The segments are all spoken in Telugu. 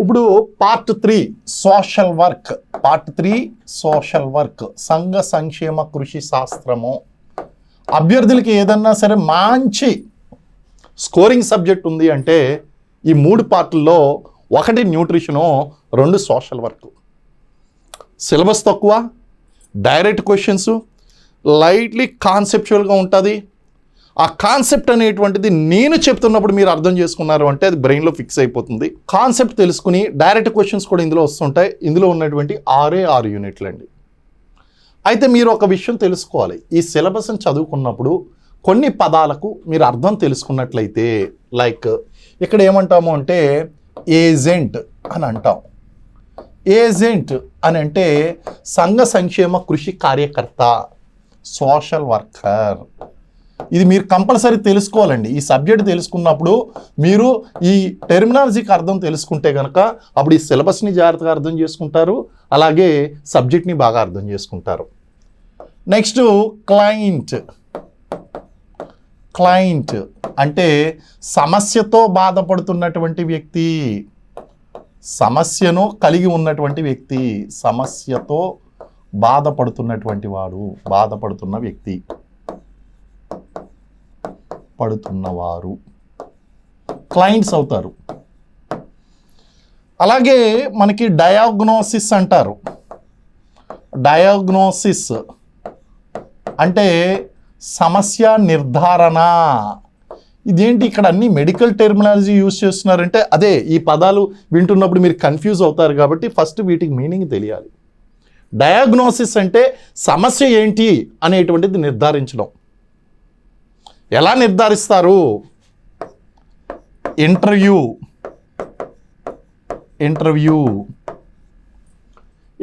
ఇప్పుడు part 3 social work. Part 3 social work, సంఘ సంక్షేమ కృషి శాస్త్రము. అభ్యర్థులకి ఏదన్నా సరే మంచి స్కోరింగ్ సబ్జెక్ట్ ఉంది అంటే ఈ 3 పార్టుల్లో 1 న్యూట్రిషను, 2 సోషల్ వర్క్. సిలబస్ తక్కువ, డైరెక్ట్ క్వశ్చన్స్, లైట్లీ కాన్సెప్చువల్గా ఉంటుంది. ఆ కాన్సెప్ట్ అనేటువంటిది నేను చెప్తున్నప్పుడు మీరు అర్థం చేసుకున్నారు అంటే అది బ్రెయిన్లో ఫిక్స్ అయిపోతుంది. కాన్సెప్ట్ తెలుసుకుని డైరెక్ట్ క్వశ్చన్స్ కూడా ఇందులో వస్తుంటాయి. ఇందులో ఉన్నటువంటి 6 యూనిట్లు అండి. అయితే మీరు ఒక విషయం తెలుసుకోవాలి, ఈ సిలబస్ని చదువుకున్నప్పుడు కొన్ని పదాలకు మీరు అర్థం తెలుసుకున్నట్లయితే, లైక్ ఇక్కడ ఏమంటాము అంటే ఏజెంట్ అని అంటాం. ఏజెంట్ అని అంటే సంఘ సంక్షేమ కృషి కార్యకర్త, సోషల్ వర్కర్. ఇది మీరు కంపల్సరీ తెలుసుకోవాలండి. ఈ సబ్జెక్ట్ తెలుసుకున్నప్పుడు మీరు ఈ టెర్మినాలజీకి అర్థం తెలుసుకుంటే కనుక అప్పుడు ఈ సిలబస్ని జాగ్రత్తగా అర్థం చేసుకుంటారు, అలాగే సబ్జెక్ట్ని బాగా అర్థం చేసుకుంటారు. Next client. క్లయింట్ అంటే సమస్యతో బాధపడుతున్నటువంటి వ్యక్తి, సమస్యను కలిగి ఉన్నటువంటి వ్యక్తి, సమస్యతో బాధపడుతున్నటువంటి వాడు, బాధపడుతున్న వ్యక్తి, పడుతున్నవారు క్లయింట్స్ అవుతారు. అలాగే మనకి డయాగ్నోసిస్ అంటారు. డయాగ్నోసిస్ అంటే సమస్య నిర్ధారణ. ఇదేంటి ఇక్కడ అన్ని మెడికల్ టెర్మినాలజీ యూజ్ చేస్తున్నారంటే అదే, ఈ పదాలు వింటున్నప్పుడు మీరు కన్ఫ్యూజ్ అవుతారు కాబట్టి ఫస్ట్ వీటికి మీనింగ్ తెలియాలి. డయాగ్నోసిస్ అంటే సమస్య ఏంటి అనేటువంటిది నిర్ధారించడం. ఎలా నిర్ధారిస్తారు? ఇంటర్వ్యూ. ఇంటర్వ్యూ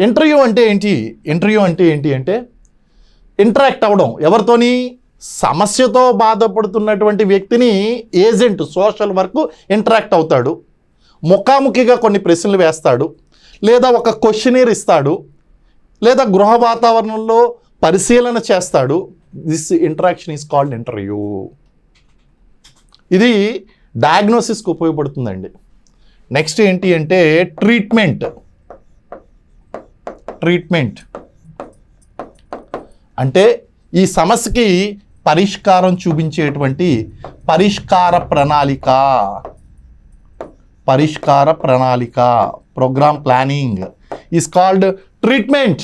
ఇంటర్వ్యూ అంటే ఏంటి? ఇంటర్వ్యూ అంటే ఏంటి అంటే ఇంటరాక్ట్ అవ్వడం. ఎవరితోని? సమస్యతో బాధపడుతున్నటువంటి వ్యక్తిని ఏజెంట్, సోషల్ వర్క్ ఇంటరాక్ట్ అవుతాడు. ముఖాముఖిగా కొన్ని ప్రశ్నలు వేస్తాడు, లేదా ఒక క్వశ్చనీర్ ఇస్తాడు, లేదా గృహ వాతావరణంలో పరిశీలన చేస్తాడు. This interaction is called interview. ఇది డయాగ్నోసిస్కి ఉపయోగపడుతుందండి. నెక్స్ట్ ఏంటి అంటే ట్రీట్మెంట్. ట్రీట్మెంట్ అంటే ఈ సమస్యకి పరిష్కారం చూపించేటువంటి పరిష్కార ప్రణాళిక. పరిష్కార ప్రణాళిక, program planning is called treatment.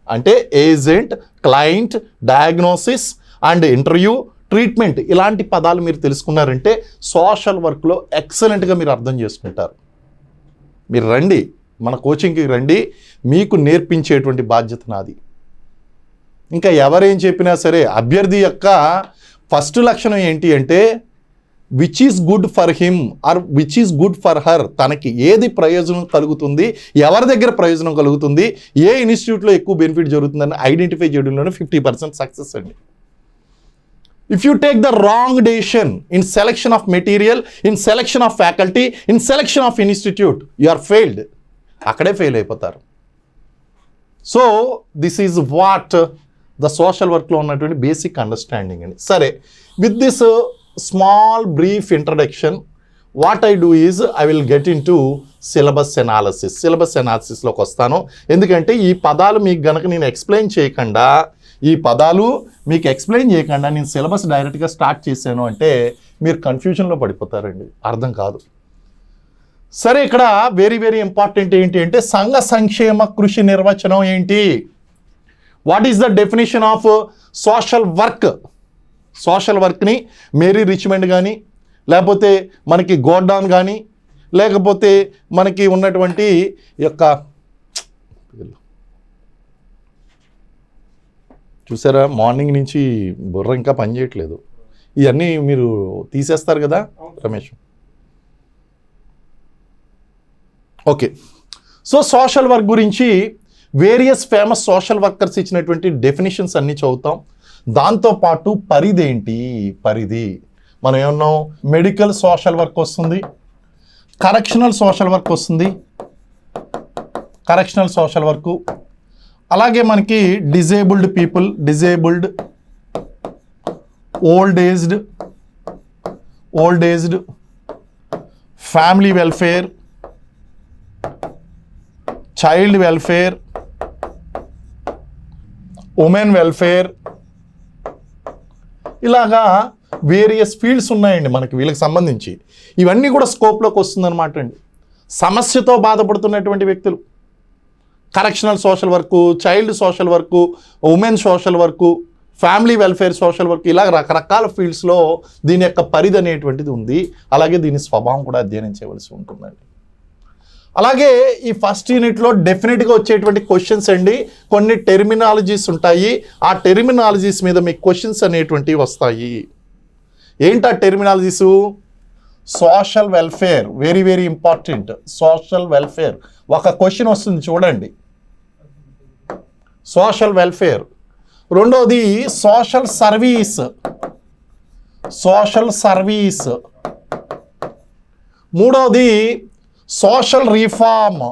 అంటే agent, client, diagnosis and interview, treatment, ఇలాంటి పదాలు మీరు తెలుసుకున్నారంటే సోషల్ వర్క్లో ఎక్సలెంట్గా మీరు అర్థం చేసుకుంటారు. మీరు రండి, మన కోచింగ్కి రండి, మీకు నేర్పించేటువంటి బాధ్యత నాది. ఇంకా ఎవరేం చెప్పినా సరే అభ్యర్థి యొక్క ఫస్ట్ లక్షణం ఏంటి అంటే which is good for him or which is good for her. తనకి ఏది ప్రయోజనం కలుగుతుంది, ఎవరి దగ్గర ప్రయోజనం కలుగుతుంది, ఏ ఇన్స్టిట్యూట్లో ఎక్కువ బెనిఫిట్ జరుగుతుందని ఐడెంటిఫై చేయడంలోనే 50% సక్సెస్ అండి. If you take the wrong decision in selection of material, in selection of faculty, in selection of institute, you are failed. అక్కడే ఫెయిల్ అయిపోతారు. So this is what the social వర్క్లో ఉన్నటువంటి బేసిక్ అండర్స్టాండింగ్ అండి. సరే, with this small brief introduction what I do is I will get into syllabus analysis. Syllabus ఎనాలిసిస్లోకి వస్తాను. ఎందుకంటే ఈ పదాలు మీకు గనక నేను ఎక్స్ప్లెయిన్ చేయకుండా, నేను సిలబస్ డైరెక్ట్గా స్టార్ట్ చేశాను అంటే మీరు కన్ఫ్యూజన్లో పడిపోతారండి, అర్థం కాదు. సరే, ఇక్కడ వెరీ వెరీ ఇంపార్టెంట్ ఏంటి అంటే సంఘ సంక్షేమ కృషి నిర్వచనం ఏంటి? What is the definition of social work? Social వర్క్ని మేరీ రిచ్మండ్ కానీ, లేకపోతే మనకి గోర్డాన్ కానీ, లేకపోతే మనకి ఉన్నటువంటి యొక్క చూసారా, మార్నింగ్ నుంచి బుర్ర ఇంకా పనిచేయట్లేదు. ఇవన్నీ మీరు తీసేస్తారు కదా Ramesh. Okay, so social work గురించి వేరియస్ ఫేమస్ సోషల్ వర్కర్స్ ఇచ్చినటువంటి డెఫినేషన్స్ అన్నీ చదువుతాం. దాంతోపాటు పరిధి ఏంటి? పరిధి మనం ఏమన్నాం? మెడికల్ సోషల్ వర్క్ వస్తుంది, కరెక్షనల్ సోషల్ వర్క్ వస్తుంది, కరెక్షనల్ సోషల్ వర్క్. అలాగే మనకి disabled people, disabled, old aged, family welfare, child welfare, women welfare, ఇలాగా వేరియస్ ఫీల్డ్స్ ఉన్నాయండి మనకి వీళ్ళకి సంబంధించి. ఇవన్నీ కూడా స్కోప్లోకి వస్తుందన్నమాట అండి. సమస్యతో బాధపడుతున్నటువంటి వ్యక్తులు, correctional social work, child social work, women social work, family welfare social work, ఇలా రకరకాల ఫీల్డ్స్లో దీని యొక్క పరిధి అనేటువంటిది ఉంది. అలాగే దీని స్వభావం కూడా అధ్యయనం చేయవలసి ఉంటుందండి. అలాగే ఈ ఫస్ట్ యూనిట్లో డెఫినెట్గా వచ్చేటువంటి క్వశ్చన్స్ అండి, కొన్ని టెర్మినాలజీస్ ఉంటాయి. ఆ టెర్మినాలజీస్ మీద మీకు క్వశ్చన్స్ అనేటువంటివి వస్తాయి. ఏంటా terminologies? Social welfare, very very important. Social welfare ఒక క్వశ్చన్ వస్తుంది చూడండి, సోషల్ వెల్ఫేర్. రెండోది సోషల్ సర్వీస్, సోషల్ సర్వీస్. మూడోది సోషల్ రిఫార్మ్,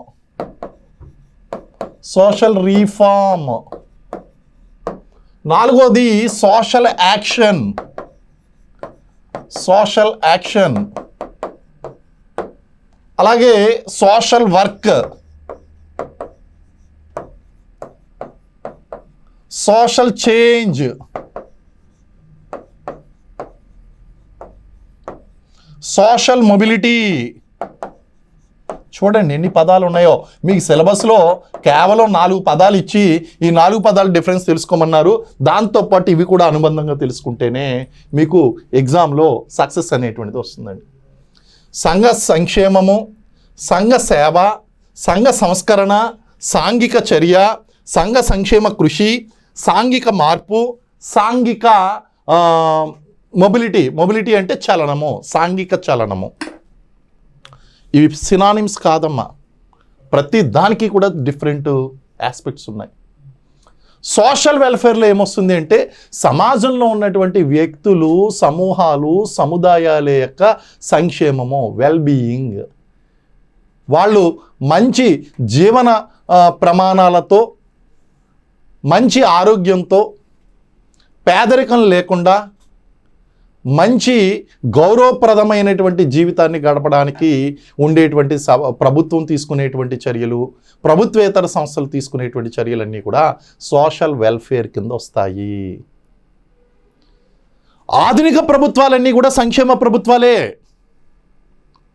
సోషల్ రిఫార్మ్. నాలుగోది సోషల్ యాక్షన్, సోషల్ యాక్షన్. అలాగే social work, social change, social mobility. చూడండి ఎన్ని పదాలు ఉన్నాయో. మీకు సిలబస్లో కేవలం 4 పదాలు ఇచ్చి ఈ 4 పదాల డిఫరెన్స్ తెలుసుకోమన్నారు. దాంతోపాటు ఇవి కూడా అనుబంధంగా తెలుసుకుంటేనే మీకు ఎగ్జామ్లో సక్సెస్ అనేటువంటిది వస్తుందండి. సంఘ సంక్షేమము, సంఘ సేవ, సంఘ సంస్కరణ, సాంఘిక చర్య, సంఘ సంక్షేమ కృషి, సాంఘిక మార్పు, సాంఘిక మొబిలిటీ. మొబిలిటీ అంటే చలనము, సాంఘిక చలనము. ఇవి సినానిమ్స్ కాదమ్మా, ప్రతి దానికి కూడా డిఫరెంట్ ఆస్పెక్ట్స్ ఉన్నాయి. సోషల్ వెల్ఫేర్లో ఏమొస్తుంది అంటే సమాజంలో ఉన్నటువంటి వ్యక్తులు, సమూహాలు, సముదాయాల యొక్క సంక్షేమము, వెల్బీయింగ్. వాళ్ళు మంచి జీవన ప్రమాణాలతో, మంచి ఆరోగ్యంతో, పేదరికం లేకుండా మంచి గౌరవప్రదమైనటువంటి జీవితాన్ని గడపడానికి ఉండేటువంటి ప్రభుత్వం తీసుకునేటువంటి చర్యలు, ప్రభుత్వేతర సంస్థలు తీసుకునేటువంటి చర్యలన్నీ కూడా సోషల్ వెల్ఫేర్ కింద వస్తాయి. ఆధునిక ప్రభుత్వాలన్నీ కూడా సంక్షేమ ప్రభుత్వాలే.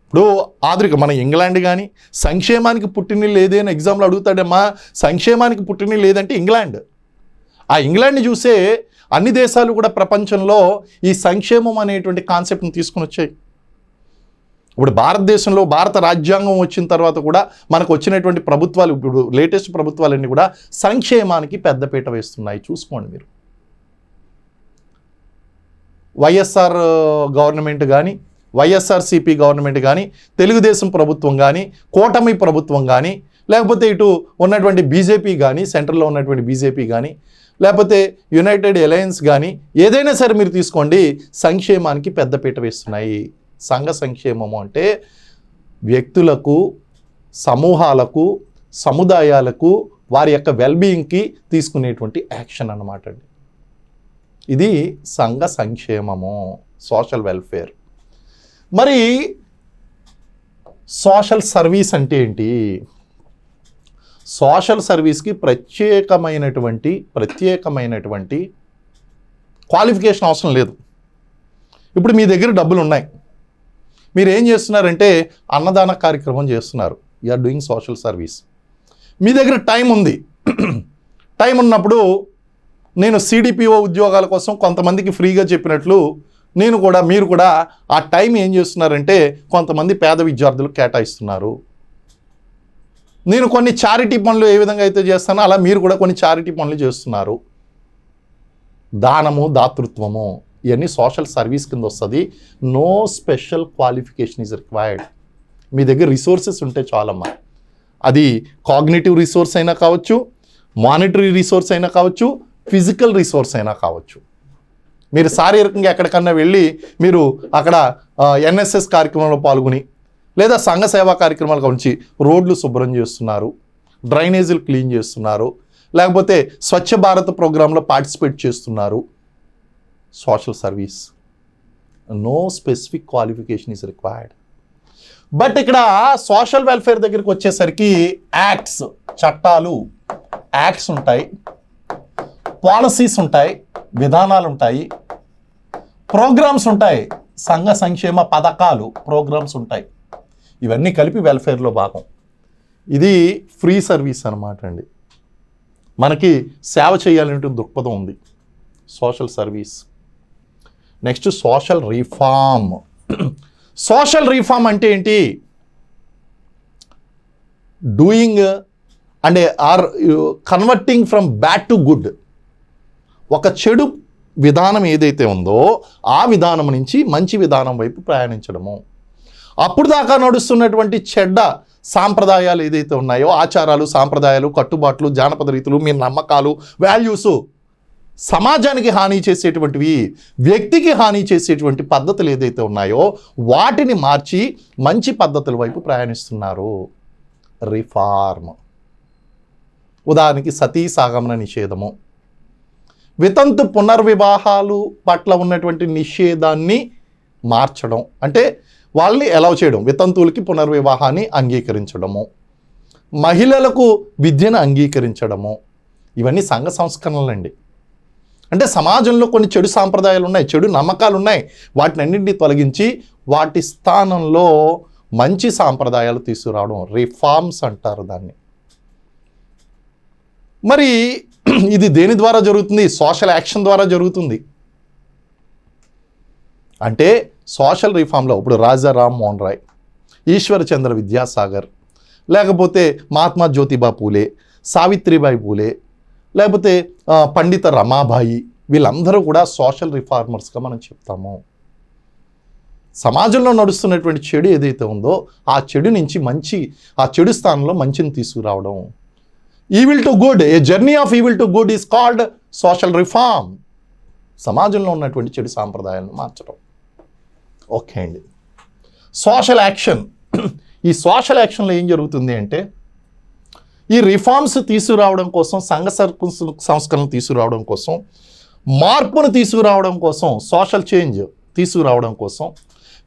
ఇప్పుడు ఆధునిక మన ఇంగ్లాండ్ కానీ సంక్షేమానికి పుట్టినిల్లు ఏదైనా ఎగ్జామ్లో అడుగుతాడమ్మా, సంక్షేమానికి పుట్టినిల్లు లేదంటే ఇంగ్లాండ్. ఆ ఇంగ్లాండ్ని చూసే అన్ని దేశాలు కూడా ప్రపంచంలో ఈ సంక్షేమం అనేటువంటి కాన్సెప్ట్ని తీసుకుని వచ్చాయి. ఇప్పుడు భారతదేశంలో భారత రాజ్యాంగం వచ్చిన తర్వాత కూడా మనకు వచ్చినటువంటి ప్రభుత్వాలు, ఇప్పుడు లేటెస్ట్ ప్రభుత్వాలన్నీ కూడా సంక్షేమానికి పెద్దపీట వేస్తున్నాయి. చూసుకోండి మీరు. వైఎస్ఆర్ గవర్నమెంట్ కానీ, వైఎస్ఆర్సీపీ గవర్నమెంట్ కానీ, తెలుగుదేశం ప్రభుత్వం కానీ, కూటమి ప్రభుత్వం కానీ, లేకపోతే ఇటు ఉన్నటువంటి బీజేపీ కానీ, సెంట్రల్లో ఉన్నటువంటి బీజేపీ కానీ, లేకపోతే యునైటెడ్ అలయన్స్ కానీ, ఏదైనా సరే మీరు తీసుకోండి, సంక్షేమానికి పెద్దపీట వేస్తున్నాయి. సంఘ సంక్షేమము అంటే వ్యక్తులకు, సమూహాలకు, సముదాయాలకు వారి యొక్క వెల్బీయింగ్కి తీసుకునేటువంటి యాక్షన్ అన్నమాట అండి. ఇది సంఘ సంక్షేమము, సోషల్ వెల్ఫేర్. మరి సోషల్ సర్వీస్ అంటే ఏంటి? సోషల్ సర్వీస్కి ప్రత్యేకమైనటువంటి క్వాలిఫికేషన్ అవసరం లేదు. ఇప్పుడు మీ దగ్గర డబ్బులు ఉన్నాయి, మీరు ఏం చేస్తున్నారంటే అన్నదాన కార్యక్రమం చేస్తున్నారు, you are doing social service. మీ దగ్గర టైం ఉంది, టైం ఉన్నప్పుడు నేను సిడిపిఓ ఉద్యోగాల కోసం కొంతమందికి ఫ్రీగా చెప్పినట్లు మీరు కూడా ఆ టైం ఏం చేస్తున్నారంటే కొంతమంది పేద విద్యార్థులకు కేటాయిస్తున్నారు. నేను కొన్ని చారిటీ పనులు ఏ విధంగా అయితే చేస్తానో అలా మీరు కూడా కొన్ని చారిటీ పనులు చేస్తున్నారు. దానము, దాతృత్వము, ఇవన్నీ సోషల్ సర్వీస్ కింద వస్తుంది. No special qualification is required. మీ దగ్గర రిసోర్సెస్ ఉంటే చాలమ్మా. అది కాగ్నిటివ్ రిసోర్స్ అయినా కావచ్చు, మానిటరీ రిసోర్స్ అయినా కావచ్చు, ఫిజికల్ రిసోర్స్ అయినా కావచ్చు. మీరు శారీరకంగా ఎక్కడికన్నా వెళ్ళి మీరు అక్కడ ఎన్ఎస్ఎస్ కార్యక్రమంలో పాల్గొని, లేదా సంఘ సేవా కార్యక్రమాలు గురించి రోడ్లు శుభ్రం చేస్తున్నారు, డ్రైనేజీలు క్లీన్ చేస్తున్నారు, లేకపోతే స్వచ్ఛ భారత్ ప్రోగ్రాంలో పార్టిసిపేట్ చేస్తున్నారు. Social service, no specific qualification is required. But ఇక్కడ సోషల్ వెల్ఫేర్ దగ్గరికి వచ్చేసరికి యాక్ట్స్, చట్టాలు, యాక్ట్స్ ఉంటాయి, పాలసీస్ ఉంటాయి, విధానాలు ఉంటాయి, ప్రోగ్రామ్స్ ఉంటాయి, సంఘ సంక్షేమ పథకాలు, ప్రోగ్రామ్స్ ఉంటాయి. ఇవన్నీ కలిపి వెల్ఫేర్లో భాగం. ఇది ఫ్రీ సర్వీస్ అన్నమాట అండి. మనకి సేవ చేయాలంటే దృక్పథం ఉంది, social service. Next social reform. Social reform అంటే ఏంటి? Doing and or converting from bad to good. ఒక చెడు విధానం ఏదైతే ఉందో ఆ విధానం నుంచి మంచి విధానం వైపు ప్రయాణించడము. అప్పుడు దాకా నడుస్తున్నటువంటి చెడ్డ సాంప్రదాయాలు ఏదైతే ఉన్నాయో, ఆచారాలు, సాంప్రదాయాలు, కట్టుబాట్లు, జానపద రీతులు, మీ నమ్మకాలు, వాల్యూస్, సమాజానికి హాని చేసేటువంటివి, వ్యక్తికి హాని చేసేటువంటి పద్ధతులు ఏదైతే ఉన్నాయో వాటిని మార్చి మంచి పద్ధతుల వైపు ప్రయాణిస్తున్నారు. రిఫార్మ్. ఉదాహరణకి సతీ సాగమన నిషేధము, వితంతు పునర్వివాహాలు పట్ల ఉన్నటువంటి నిషేధాన్ని మార్చడం, అంటే వాళ్ళని అలౌ చేయడం, వితంతువులకి పునర్వివాహాన్ని అంగీకరించడము, మహిళలకు విద్యను అంగీకరించడము. ఇవన్నీ సంఘ సంస్కరణలండి. అంటే సమాజంలో కొన్ని చెడు సాంప్రదాయాలు ఉన్నాయి, చెడు నమ్మకాలు ఉన్నాయి, వాటిని అన్నింటినీ తొలగించి వాటి స్థానంలో మంచి సాంప్రదాయాలు తీసుకురావడం రిఫార్మ్స్ అంటారు దాన్ని. మరి ఇది దేని ద్వారా జరుగుతుంది? సోషల్ యాక్షన్ ద్వారా జరుగుతుంది. అంటే సోషల్ రిఫార్మ్లో ఇప్పుడు రాజా రామ్మోహన్ రాయ్, ఈశ్వరచంద్ర విద్యాసాగర్, లేకపోతే మహాత్మా జ్యోతిబా పూలే, సావిత్రిబాయి పూలే, లేకపోతే పండిత రమాబాయి, వీళ్ళందరూ కూడా సోషల్ రిఫార్మర్స్గా మనం చెప్తాము. సమాజంలో నడుస్తున్నటువంటి చెడు ఏదైతే ఉందో ఆ చెడు నుంచి మంచి, ఆ చెడు స్థానంలో మంచిని తీసుకురావడం. Evil to good, A journey of evil to good is called social reform. సమాజంలో ఉన్నటువంటి చెడు సాంప్రదాయాలను మార్చడం. ఓకే అండి. Social action. ఈ సోషల్ యాక్షన్లో ఏం జరుగుతుంది అంటే, ఈ రిఫార్మ్స్ తీసుకురావడం కోసం, సంఘ సంస్కరణలు తీసుకురావడం కోసం, మార్పును తీసుకురావడం కోసం, సోషల్ చేంజ్ తీసుకురావడం కోసం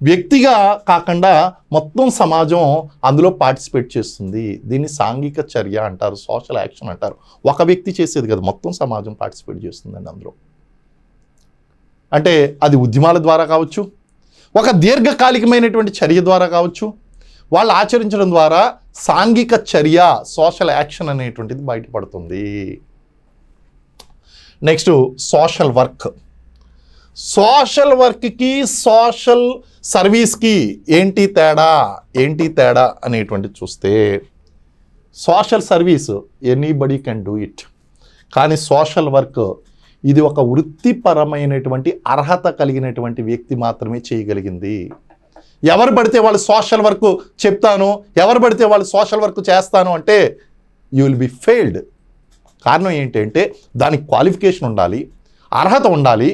వ్యక్తిగా కాకుండా మొత్తం సమాజం అందులో పార్టిసిపేట్ చేస్తుంది. దీన్ని సాంఘిక చర్య అంటారు, సోషల్ యాక్షన్ అంటారు. ఒక వ్యక్తి చేసేది కదా, మొత్తం సమాజం పార్టిసిపేట్ చేస్తుందండి అందులో. అంటే అది ఉద్యమాల ద్వారా కావచ్చు, ఒక దీర్ఘకాలికమైనటువంటి చర్య ద్వారా కావచ్చు, వాళ్ళు ఆచరించడం ద్వారా సాంఘిక చర్య, సోషల్ యాక్షన్ అనేటువంటిది బయటపడుతుంది. Next social work. సోషల్ వర్క్కి సోషల్ సర్వీస్కి ఏంటి తేడా అనేటువంటిది చూస్తే, social service anybody can do it, కానీ సోషల్ వర్క్ ఇది ఒక వృత్తిపరమైనటువంటి అర్హత కలిగినటువంటి వ్యక్తి మాత్రమే చేయగలిగింది. ఎవరు పడితే వాళ్ళు సోషల్ వర్క్ చెప్తాను, ఎవరు పడితే వాళ్ళు సోషల్ వర్క్ చేస్తాను అంటే యూ విల్ బి ఫెయిల్డ్. కారణం ఏంటంటే దానికి క్వాలిఫికేషన్ ఉండాలి, అర్హత ఉండాలి,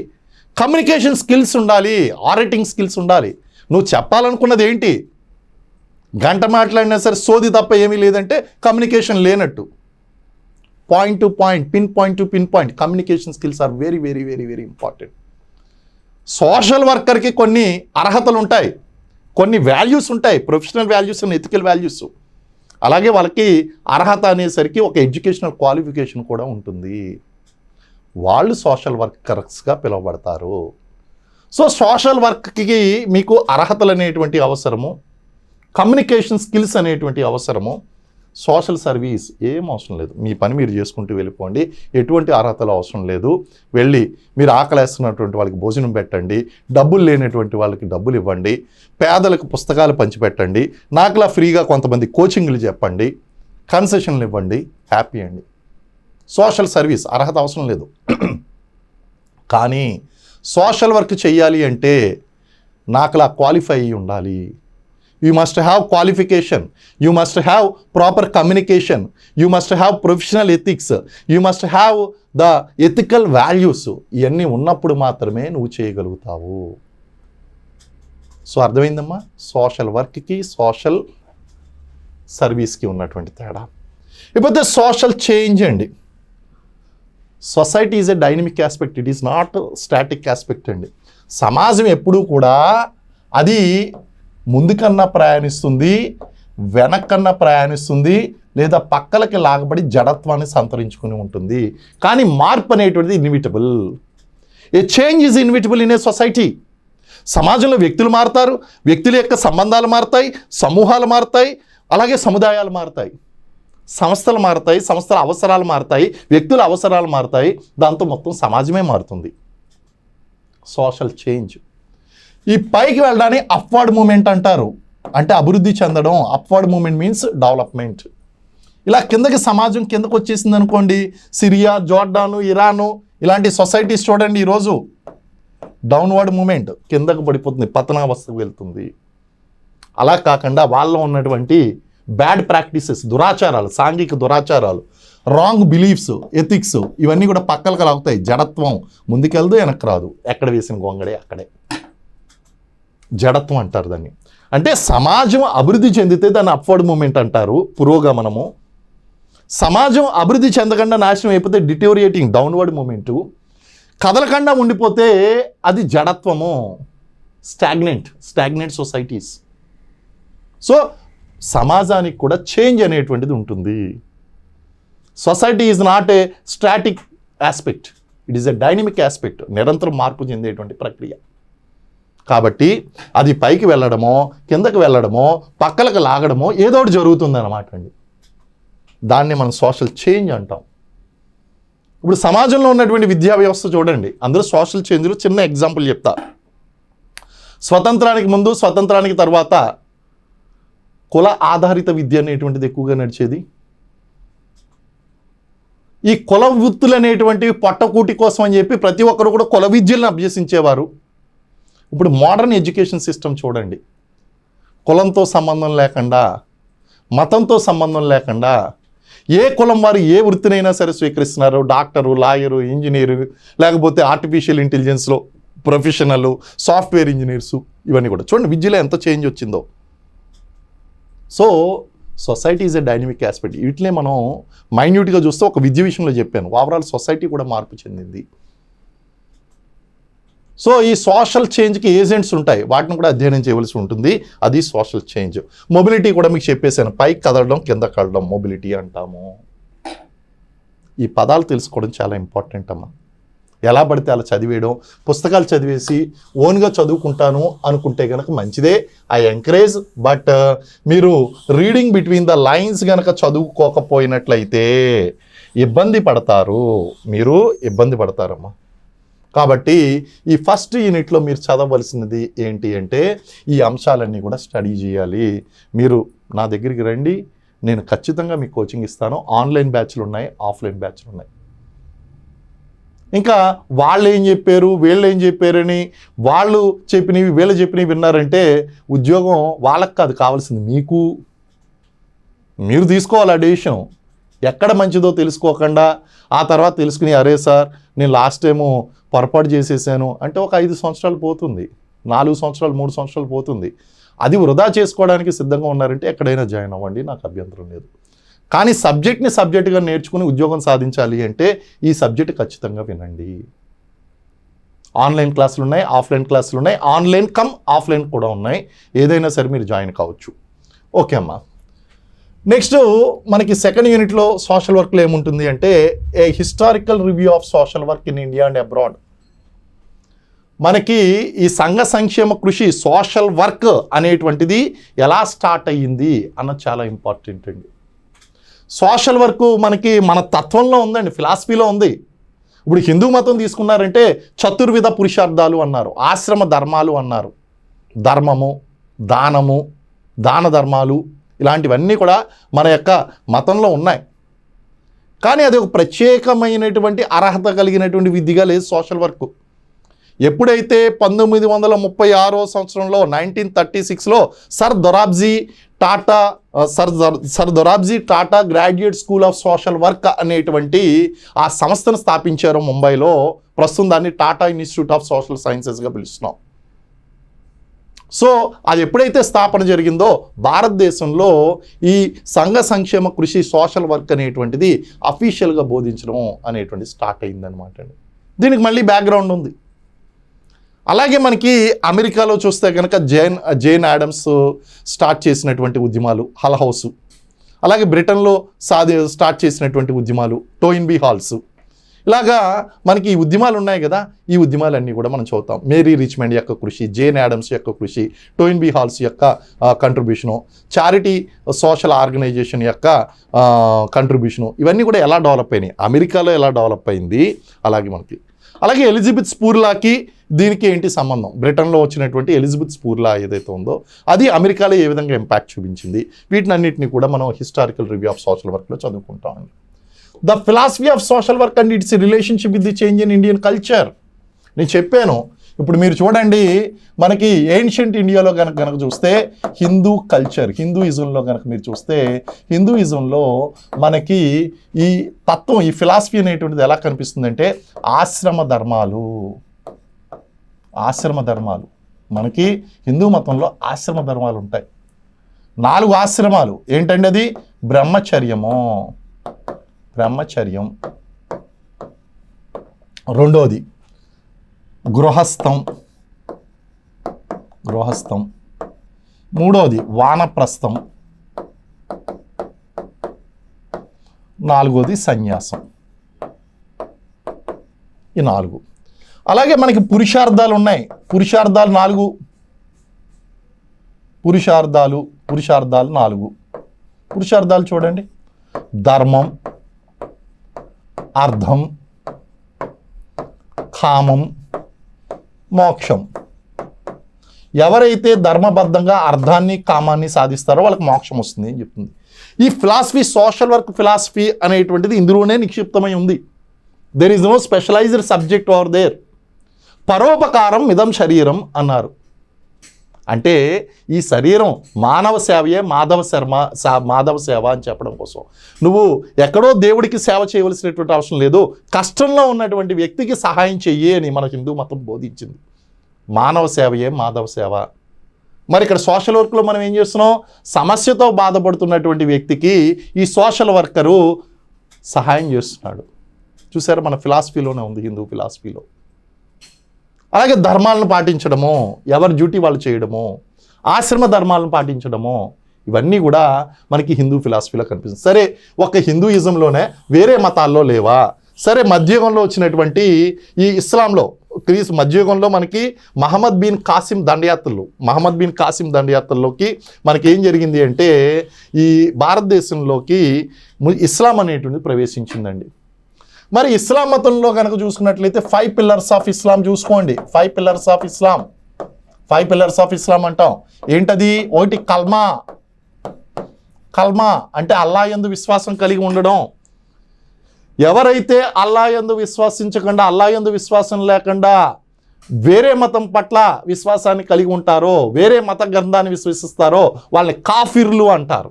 కమ్యూనికేషన్ స్కిల్స్ ఉండాలి, ఆరేటింగ్ స్కిల్స్ ఉండాలి. నువ్వు చెప్పాలనుకున్నది ఏంటి, గంట మాట్లాడినా సరే సోది తప్ప ఏమీ లేదంటే కమ్యూనికేషన్ లేనట్టు. Point to point, pin point to pin point, communication skills are very very very very important. Social వర్కర్కి కొన్ని అర్హతలు ఉంటాయి, కొన్ని వాల్యూస్ ఉంటాయి, professional values and ethical values. అలాగే వాళ్ళకి అర్హత అనేసరికి ఒక ఎడ్యుకేషనల్ క్వాలిఫికేషన్ కూడా ఉంటుంది. వాళ్ళు సోషల్ వర్కర్స్గా పిలువబడతారు. సో సోషల్ వర్క్కి మీకు అర్హతలు అనేటువంటి అవసరము, కమ్యూనికేషన్ స్కిల్స్ అనేటువంటి అవసరము. సోషల్ సర్వీస్ ఏం అవసరం లేదు, మీ పని మీరు చేసుకుంటూ వెళ్ళిపోండి, ఎటువంటి అర్హతలు అవసరం లేదు. వెళ్ళి మీరు ఆకలేస్తున్నటువంటి వాళ్ళకి భోజనం పెట్టండి, డబ్బులు లేనటువంటి వాళ్ళకి డబ్బులు ఇవ్వండి, పేదలకు పుస్తకాలు పంచిపెట్టండి, నాకులా ఫ్రీగా కొంతమంది కోచింగ్లు చెప్పండి, కన్సెషన్లు ఇవ్వండి, హ్యాపీ అండి. సోషల్ సర్వీస్ అర్హత అవసరం లేదు. కానీ సోషల్ వర్క్ చేయాలి అంటే నాకులా క్వాలిఫై అయ్యి ఉండాలి. You must have qualification, you must have proper communication, you must have professional ethics, you must have the ethical values. ఇవన్నీ ఉన్నప్పుడు మాత్రమే నువ్వు చేయగలుగుతావు. సో అర్థమైందమ్మా సోషల్ వర్క్కి సోషల్ సర్వీస్కి ఉన్నటువంటి తేడా. ఇప్పుడు సోషల్ చేంజ్ అండి. Society is a dynamic aspect, it is not static aspect అండి. సమాజం ఎప్పుడూ కూడా అది ముందుకన్నా ప్రయాణిస్తుంది, వెనక్కన్నా ప్రయాణిస్తుంది, లేదా పక్కలకి లాగబడి జడత్వాన్ని సంతరించుకుని ఉంటుంది. కానీ మార్పు అనేటువంటిది inevitable. A change is inevitable in a society. సమాజంలో వ్యక్తులు మారుతారు, వ్యక్తుల యొక్క సంబంధాలు మారుతాయి, సమూహాలు మారుతాయి, అలాగే సముదాయాలు మారుతాయి, సంస్థలు మారుతాయి, సంస్థల అవసరాలు మారుతాయి, వ్యక్తుల అవసరాలు మారుతాయి, దాంతో మొత్తం సమాజమే మారుతుంది. Social change. ఈ పైకి వెళ్ళడాన్ని అప్వర్డ్ మూమెంట్ అంటారు. అంటే అభివృద్ధి చెందడం. Upward movement means development. ఇలా కిందకి సమాజం కిందకు వచ్చేసింది అనుకోండి, సిరియా, జోర్డాను, ఇరాను ఇలాంటి సొసైటీస్ చూడండి, ఈరోజు డౌన్వర్డ్ మూమెంట్, కిందకు పడిపోతుంది, పతనావస్థకు వెళ్తుంది. అలా కాకుండా వాళ్ళలో ఉన్నటువంటి బ్యాడ్ ప్రాక్టీసెస్, దురాచారాలు, సాంఘిక దురాచారాలు, రాంగ్ బిలీఫ్స్, ఎథిక్స్ ఇవన్నీ కూడా పక్కలకు లాగుతాయి. జడత్వం ముందుకెళ్దు, వెనక్కి రాదు, ఎక్కడ వేసిన గొంగడే అక్కడే. జడత్వం అంటారు దాన్ని. అంటే సమాజం అభివృద్ధి చెందితే దాన్ని అప్వర్డ్ మూమెంట్ అంటారు, పురోగమనము. సమాజం అభివృద్ధి చెందకుండా నాశనం అయిపోతే డిటోరియేటింగ్, డౌన్వర్డ్ మూమెంటు. కదలకుండా ఉండిపోతే అది జడత్వము, స్టాగ్నెంట్ సొసైటీస్. సో సమాజానికి కూడా చేంజ్ అనేటువంటిది ఉంటుంది. Society is not a static aspect, it is a dynamic aspect, నిరంతరం మార్పు చెందేటువంటి ప్రక్రియ. కాబట్టి అది పైకి వెళ్ళడమో, కిందకి వెళ్ళడమో, పక్కలకు లాగడమో ఏదో ఒకటి జరుగుతుంది అన్నమాట అండి. దాన్ని మనం సోషల్ చేంజ్ అంటాం. ఇప్పుడు సమాజంలో ఉన్నటువంటి విద్యా వ్యవస్థ చూడండి, అందులో సోషల్ చేంజ్లో చిన్న ఎగ్జాంపుల్ చెప్తా. స్వతంత్రానికి ముందు, స్వతంత్రానికి తర్వాత కుల ఆధారిత విద్య అనేటువంటిది ఎక్కువగా నడిచేది. ఈ కుల వృత్తులు అనేటువంటివి పొట్టకూటి కోసం అని చెప్పి ప్రతి ఒక్కరు కూడా కుల విద్యలను అభ్యసించేవారు. ఇప్పుడు మోడర్న్ ఎడ్యుకేషన్ సిస్టమ్ చూడండి, కులంతో సంబంధం లేకుండా, మతంతో సంబంధం లేకుండా ఏ కులం వారు ఏ వృత్తినైనా సరే స్వీకరిస్తున్నారు. డాక్టరు, లాయరు, ఇంజనీరు, లేకపోతే ఆర్టిఫిషియల్ ఇంటెలిజెన్స్లో ప్రొఫెషనల్, సాఫ్ట్వేర్ ఇంజనీర్సు, ఇవన్నీ కూడా చూడండి విద్యలో ఎంత చేంజ్ వచ్చిందో. So society is a dynamic aspect. వీటినే మనం మైన్యూట్గా చూస్తే ఒక విద్య విషయంలో చెప్పాను, ఓవరాల్ సొసైటీ కూడా మార్పు చెందింది. సో ఈ సోషల్ చేంజ్కి ఏజెంట్స్ ఉంటాయి, వాటిని కూడా అధ్యయనం చేయవలసి ఉంటుంది. అది సోషల్ చేంజ్. మొబిలిటీ కూడా మీకు చెప్పేశాను, పైకి కదలడం, కింద కదలడం మొబిలిటీ అంటాము. ఈ పదాలు తెలుసుకోవడం చాలా ఇంపార్టెంట్ అమ్మా. ఎలా పడితే అలా చదివేయడం, పుస్తకాలు చదివేసి ఓన్గా చదువుకుంటాను అనుకుంటే కనుక మంచిదే, ఐ ఎంకరేజ్. బట్ మీరు రీడింగ్ బిట్వీన్ ద లైన్స్ కనుక చదువుకోకపోయినట్లయితే ఇబ్బంది పడతారమ్మా. కాబట్టి ఈ ఫస్ట్ యూనిట్లో మీరు చదవలసినది ఏంటి అంటే ఈ అంశాలన్నీ కూడా స్టడీ చేయాలి. మీరు నా దగ్గరికి రండి, నేను ఖచ్చితంగా మీకు కోచింగ్ ఇస్తాను. ఆన్లైన్ బ్యాచ్లు ఉన్నాయి, ఆఫ్లైన్ బ్యాచ్లు ఉన్నాయి. ఇంకా వాళ్ళు ఏం చెప్పారు, వీళ్ళు ఏం చెప్పారని వాళ్ళు చెప్పినవి వీళ్ళు చెప్పినవి విన్నారంటే ఉద్యోగం వాళ్ళకి కాదు కావాల్సింది మీకు. మీరు తీసుకోవాలి ఆ డెసిషన్. ఎక్కడ మంచిదో తెలుసుకోకుండా ఆ తర్వాత తెలుసుకుని అరే సార్ నేను లాస్ట్ టైము పొరపాటు చేసేసాను అంటే ఒక 5 సంవత్సరాలు పోతుంది, 4 సంవత్సరాలు 3 సంవత్సరాలు పోతుంది. అది వృధా చేసుకోవడానికి సిద్ధంగా ఉన్నారంటే ఎక్కడైనా జాయిన్ అవ్వండి, నాకు అభ్యంతరం లేదు. కానీ సబ్జెక్ట్గా నేర్చుకుని ఉద్యోగం సాధించాలి అంటే ఈ సబ్జెక్ట్ ఖచ్చితంగా వినండి. ఆన్లైన్ క్లాసులు ఉన్నాయి, ఆఫ్లైన్ క్లాసులు ఉన్నాయి, ఆన్లైన్ కమ్ ఆఫ్లైన్ కూడా ఉన్నాయి. ఏదైనా సరే మీరు జాయిన్ కావచ్చు. ఓకే అమ్మా. నెక్స్ట్ మనకి సెకండ్ యూనిట్లో సోషల్ వర్క్లో ఏముంటుంది అంటే ఏ historical review of social work in India and abroad. మనకి ఈ సంఘ సంక్షేమ కృషి సోషల్ వర్క్ అనేటువంటిది ఎలా స్టార్ట్ అయ్యింది అన్నది చాలా ఇంపార్టెంట్ అండి. సోషల్ వర్క్ మనకి మన తత్వంలో ఉందండి, ఫిలాసఫీలో ఉంది. ఇప్పుడు హిందూ మతం తీసుకున్నారంటే చతుర్విధ పురుషార్థాలు అన్నారు, ఆశ్రమ ధర్మాలు అన్నారు, ధర్మము, దానము, దాన ధర్మాలు ఇలాంటివన్నీ కూడా మన యొక్క మతంలో ఉన్నాయి. కానీ అది ఒక ప్రత్యేకమైనటువంటి అర్హత కలిగినటువంటి విద్యగా లేదు సోషల్ వర్క్. ఎప్పుడైతే 1936 సంవత్సరంలో 1936లో sir Dorabji Tata graduate school of social work అనేటువంటి ఆ సంస్థను స్థాపించారో ముంబైలో, ప్రస్తుతం దాన్ని టాటా ఇన్స్టిట్యూట్ ఆఫ్ సోషల్ సైన్సెస్గా పిలుస్తున్నాం. సో అది ఎప్పుడైతే స్థాపన జరిగిందో భారతదేశంలో ఈ సంఘ సంక్షేమ కృషి సోషల్ వర్క్ అనేటువంటిది అఫీషియల్గా బోధించడం అనేటువంటి స్టార్ట్ అయిందనమాట అండి. దీనికి మళ్ళీ బ్యాక్గ్రౌండ్ ఉంది. అలాగే మనకి అమెరికాలో చూస్తే కనుక జేన్ యాడమ్స్ స్టార్ట్ చేసినటువంటి ఉద్యమాలు హల్ హౌస్, అలాగే బ్రిటన్లో స్టార్ట్ చేసినటువంటి ఉద్యమాలు టోయిన్బీ హాల్స్, ఇలాగా మనకి ఈ ఉద్యమాలు ఉన్నాయి కదా, ఈ ఉద్యమాలన్నీ కూడా మనం చదువుతాం. మేరీ రిచ్మండ్ యొక్క కృషి, జేన్ యాడమ్స్ యొక్క కృషి, టోయిన్బీ హాల్స్ యొక్క కంట్రిబ్యూషను, చారిటీ సోషల్ ఆర్గనైజేషన్ యొక్క కంట్రిబ్యూషను, ఇవన్నీ కూడా ఎలా డెవలప్ అయినాయి, అమెరికాలో ఎలా డెవలప్ అయింది. అలాగే ఎలిజబెత్ స్పూర్లాకి దీనికి ఏంటి సంబంధం, బ్రిటన్లో వచ్చినటువంటి ఎలిజబెత్ స్పూర్లా ఏదైతే ఉందో అది అమెరికాలో ఏ విధంగా ఇంపాక్ట్ చూపించింది, వీటినన్నింటినీ కూడా మనం హిస్టారికల్ రివ్యూ ఆఫ్ సోషల్ వర్క్లో చదువుకుంటాం. The philosophy of social work and it's relationship with the change in Indian culture. నేను చెప్పాను, ఇప్పుడు మీరు చూడండి, మనకి ఏన్షియంట్ ఇండియాలో కనుక చూస్తే హిందూ కల్చర్, హిందూయిజంలో కనుక మీరు చూస్తే హిందూయిజంలో మనకి ఈ తత్వం, ఈ ఫిలాసఫీ అనేటువంటిది ఎలా కనిపిస్తుందంటే ఆశ్రమ ధర్మాలు. మనకి హిందూ మతంలో ఆశ్రమ ధర్మాలు ఉంటాయి. 4 ఆశ్రమాలు ఏంటండి, అది బ్రహ్మచర్యం, రెండోది గృహస్థం, మూడోది వానప్రస్థం, నాలుగోది సన్యాసం. ఈ 4. అలాగే మనకి పురుషార్థాలు ఉన్నాయి. పురుషార్థాలు 4. పురుషార్థాలు 4. పురుషార్థాలు చూడండి, ధర్మం, అర్థం, కామం, మోక్షం. ఎవరైతే ధర్మబద్ధంగా అర్థాన్ని కామాన్ని సాధిస్తారో వాళ్ళకి మోక్షం వస్తుంది అని చెప్తుంది. ఈ ఫిలాసఫీ, సోషల్ వర్క్ ఫిలాసఫీ అనేటువంటిది ఇందులోనే నిక్షిప్తమై ఉంది. There is no specialised subject over there. పరోపకారం ఇదం శరీరం అన్నారు. అంటే ఈ శరీరం మానవ సేవయే మాధవ సేవ అని చెప్పడం కోసం, నువ్వు ఎక్కడో దేవుడికి సేవ చేయవలసినటువంటి అవసరం లేదు, కష్టంలో ఉన్నటువంటి వ్యక్తికి సహాయం చెయ్యి అని మన హిందూ మతం బోధించింది. మానవ సేవయే మాధవ సేవ. మరి ఇక్కడ సోషల్ వర్క్లో మనం ఏం చేస్తున్నాం, సమస్యతో బాధపడుతున్నటువంటి వ్యక్తికి ఈ సోషల్ వర్కరు సహాయం చేస్తున్నాడు. చూసారా, మన ఫిలాసఫీలోనే ఉంది, హిందూ ఫిలాసఫీలో. అలాగే ధర్మాలను పాటించడము, ఎవరి డ్యూటీ వాళ్ళు చేయడము, ఆశ్రమ ధర్మాలను పాటించడము, ఇవన్నీ కూడా మనకి హిందూ ఫిలాసఫీలో కనిపిస్తుంది. సరే, ఒక హిందూయిజంలోనే వేరే మతాల్లో లేవా? సరే, మధ్యయుగంలో వచ్చినటువంటి ఈ ఇస్లాంలో, మధ్యయుగంలో మనకి మహమ్మద్ బిన్ కాసిం దండయాత్రల్లోకి మనకి ఏం జరిగింది అంటే ఈ భారతదేశంలోకి ఇస్లాం అనేటువంటిది ప్రవేశించిందండి. మరి ఇస్లాం మతంలో కనుక చూసుకున్నట్లయితే 5 పిల్లర్స్ ఆఫ్ ఇస్లాం చూసుకోండి. 5 పిల్లర్స్ ఆఫ్ ఇస్లాం అంటాం. ఏంటది? ఒకటి కల్మా అంటే అల్లా యందు విశ్వాసం కలిగి ఉండడం. ఎవరైతే అల్లా యందు విశ్వసించకుండా, అల్లా యందు విశ్వాసం లేకుండా వేరే మతం పట్ల విశ్వాసాన్ని కలిగి ఉంటారో, వేరే మత గ్రంథాన్ని విశ్వసిస్తారో వాళ్ళని కాఫిర్లు అంటారు.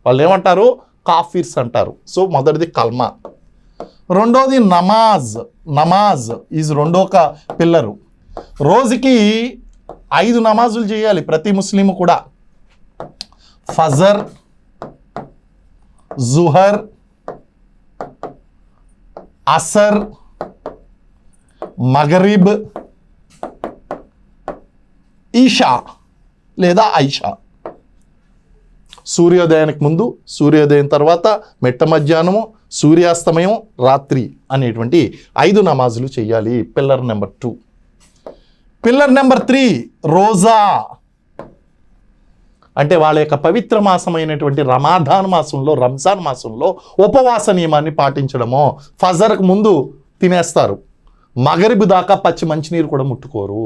వాళ్ళు ఏమంటారు? కాఫిర్స్ అంటారు. సో మొదటిది కల్మా. రెండోది నమాజ్ ఈజ్ రెండో పిల్లరు. రోజుకి 5 నమాజులు చేయాలి ప్రతి ముస్లిం కూడా. ఫజర్, జుహర్, అసర్, మగరిబ్, ఈషా లేదా ఐషా. సూర్యోదయానికి ముందు, సూర్యోదయం తర్వాత, మెట్ట మధ్యాహ్నము, సూర్యాస్తమయం, రాత్రి అనేటువంటి 5 నమాజులు చేయాలి. Pillar number 2. పిల్లర్ నెంబర్ 3 రోజా. అంటే వాళ్ళ యొక్క పవిత్ర మాసమైనటువంటి రంజాన్ మాసంలో ఉపవాస నియమాన్ని పాటించడము. ఫజర్కు ముందు తినేస్తారు, మగరిబు దాకా పచ్చి మంచినీరు కూడా ముట్టుకోరు.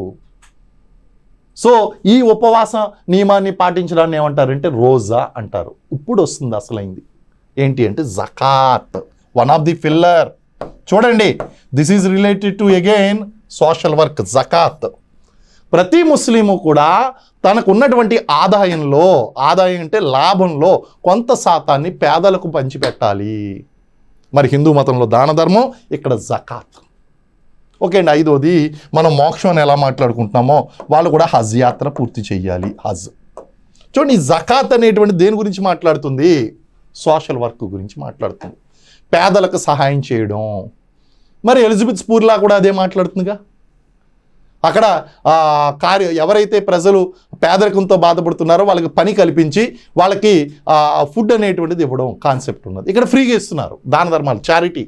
సో ఈ ఉపవాస నియమాన్ని పాటించడాన్ని ఏమంటారంటే రోజా అంటారు. ఇప్పుడు వస్తుంది అసలైంది ఏంటి అంటే జకాత్, వన్ ఆఫ్ ది పిల్లర్. చూడండి, this is related to again social work. జకాత్ ప్రతి ముస్లిము కూడా తనకు ఉన్నటువంటి ఆదాయంలో, ఆదాయం అంటే లాభంలో కొంత శాతాన్ని పేదలకు పంచిపెట్టాలి. మరి హిందూ మతంలో దాన ధర్మం, ఇక్కడ జకాత్. ఓకే అండి. 5వది మనం మోక్షం అని ఎలా మాట్లాడుకుంటున్నామో వాళ్ళు కూడా హజ్ యాత్ర పూర్తి చేయాలి. హజ్. చూడండి, జకాత్ అనేటువంటి దేని గురించి మాట్లాడుతుంది? సోషల్ వర్క్ గురించి మాట్లాడుతుంది, పేదలకు సహాయం చేయడం. మరి ఎలిజబెత్ స్పూర్లా కూడా అదే మాట్లాడుతుందిగా. అక్కడ ఎవరైతే ప్రజలు పేదరికంతో బాధపడుతున్నారో వాళ్ళకి పని కల్పించి వాళ్ళకి ఫుడ్ అనేటువంటిది ఇవ్వడం కాన్సెప్ట్ ఉన్నది. ఇక్కడ ఫ్రీగా ఇస్తున్నారు దాన ధర్మాలు, చారిటీ.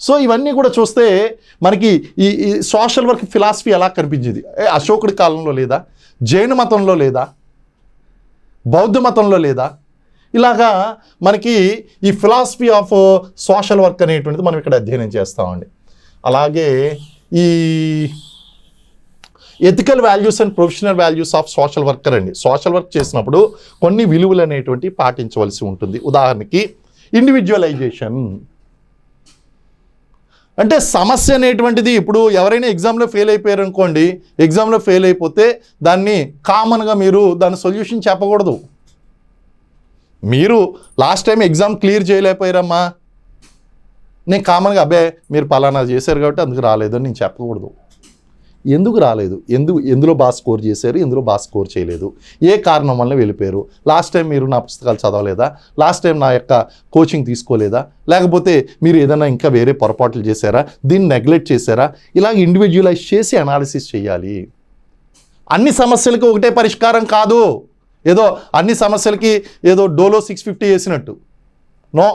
సో ఇవన్నీ కూడా చూస్తే మనకి ఈ సోషల్ వర్క్ ఫిలాసఫీ ఎలా కనిపించింది? అశోకుడి కాలంలో లేదా, జైన మతంలో లేదా, బౌద్ధ మతంలో లేదా? ఇలాగా మనకి ఈ ఫిలాసఫీ ఆఫ్ సోషల్ వర్క్ అనేటువంటిది మనం ఇక్కడ అధ్యయనం చేస్తామండి. అలాగే ఈ ethical values and professional values of social worker అండి. సోషల్ వర్క్ చేసినప్పుడు కొన్ని విలువలు అనేటువంటి పాటించవలసి ఉంటుంది. ఉదాహరణకి ఇండివిజువలైజేషన్ అంటే సమస్య అనేటువంటిది, ఇప్పుడు ఎవరైనా ఎగ్జామ్లో ఫెయిల్ అయిపోయారు అనుకోండి, ఎగ్జామ్లో ఫెయిల్ అయిపోతే దాన్ని కామన్గా మీరు దాని సొల్యూషన్ చెప్పకూడదు. మీరు లాస్ట్ టైం ఎగ్జామ్ క్లియర్ చేయలేకపోయారమ్మా, నేను కామన్గా అబ్బే మీరు పలానా చేశారు కాబట్టి అందుకు రాలేదు అని నేను చెప్పకూడదు. ఎందుకు రాలేదు, ఎందులో బాగా స్కోర్ చేశారు, ఎందులో బాగా స్కోర్ చేయలేదు, ఏ కారణం వల్ల వెళ్ళిపోయారు, లాస్ట్ టైం మీరు నా పుస్తకాలు చదవలేదా, లాస్ట్ టైం నా యొక్క కోచింగ్ తీసుకోలేదా, లేకపోతే మీరు ఏదైనా ఇంకా వేరే పొరపాట్లు చేశారా, దీన్ని నెగ్లెక్ట్ చేశారా, ఇలాగ ఇండివిజువలైజ్ చేసి అనాలిసిస్ చేయాలి. అన్ని సమస్యలకి ఒకటే పరిష్కారం కాదు, ఏదో అన్ని సమస్యలకి ఏదో డోలో 650 వేసినట్టు. నో,